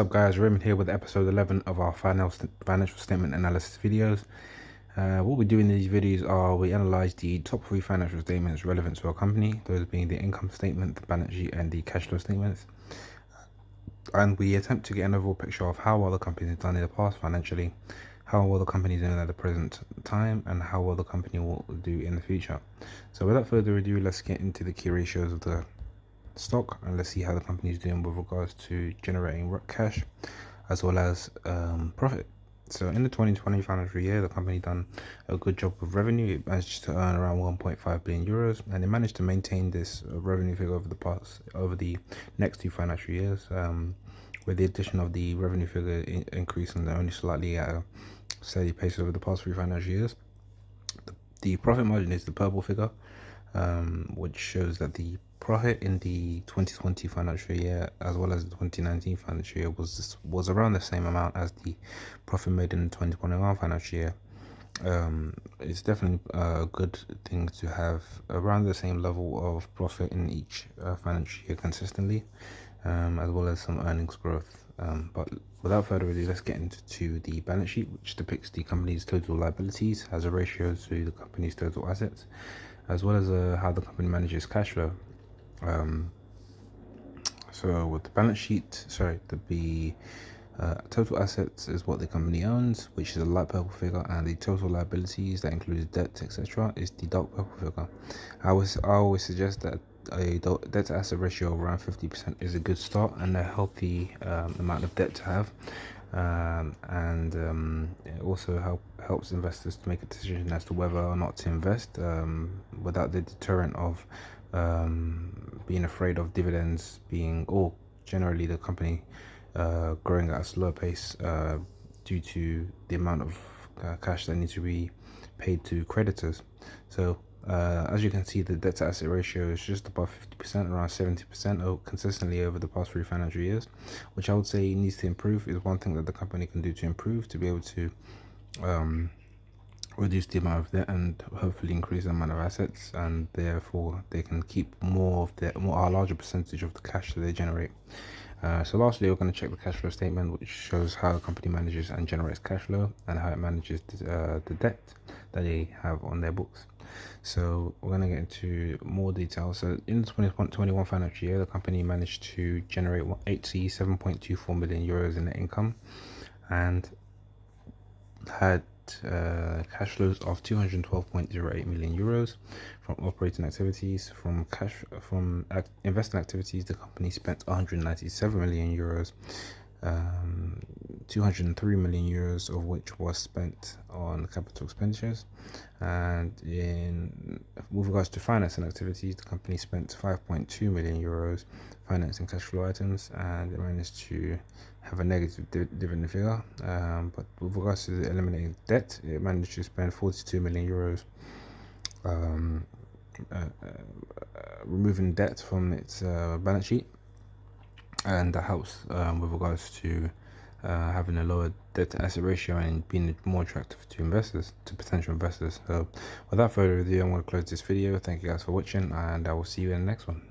What's up guys, Raymond here with episode 11 of our financial statement analysis videos. What we do in these videos are we analyze the top 3 financial statements relevant to our company, those being the income statement, the balance sheet and the cash flow statements. And we attempt to get an overall picture of how well the company has done in the past financially, how well the company is doing at the present time, and how well the company will do in the future. So without further ado, let's get into the key ratios of the stock and let's see how the company is doing with regards to generating cash as well as profit. So in the 2020 financial year, the company done a good job with revenue. It managed to earn around 1.5 billion euros, and it managed to maintain this revenue figure over the next 2 financial years, with the addition of the revenue figure increasing only slightly at a steady pace over the past 3 financial years. The profit margin is the purple figure, which shows that the profit in the 2020 financial year as well as the 2019 financial year was around the same amount as the profit made in the 2021 financial year. It's definitely a good thing to have around the same level of profit in each financial year consistently, as well as some earnings growth. But without further ado, let's get into the balance sheet, which depicts the company's total liabilities as a ratio to the company's total assets, as well as how the company manages cash flow. So with the balance sheet, total assets is what the company owns, which is a light purple figure, and the total liabilities, that includes debt, etc., is the dark purple figure. I always suggest that a debt to asset ratio of around 50% is a good start and a healthy amount of debt to have. It also helps investors to make a decision as to whether or not to invest, without the deterrent of being afraid of dividends or generally the company growing at a slower pace due to the amount of cash that needs to be paid to creditors. So as you can see, the debt to asset ratio is just above 50%, around 70% consistently over the past 3 financial years, which I would say needs to improve. Is one thing that the company can do to improve, to be able to reduce the amount of debt and hopefully increase the amount of assets, and therefore they can keep a larger percentage of the cash that they generate. So lastly, we're going to check the cash flow statement, which shows how the company manages and generates cash flow and how it manages the debt that they have on their books. So we're going to get into more detail. So in the 2021 financial year, the company managed to generate 87.24 million euros in net income and had cash flows of 212.08 million euros from operating activities. From investing activities, the company spent 197 million euros, 203 million euros of which was spent on capital expenditures. And with regards to financing activities, the company spent 5.2 million euros financing cash flow items, and it managed to have a negative dividend figure. But with regards to eliminating debt, it managed to spend 42 million euros removing debt from its balance sheet, and that helps with regards to having a lower debt to asset ratio and being more attractive to potential investors. So without further ado, I'm going to close this video. Thank you guys for watching, and I will see you in the next one.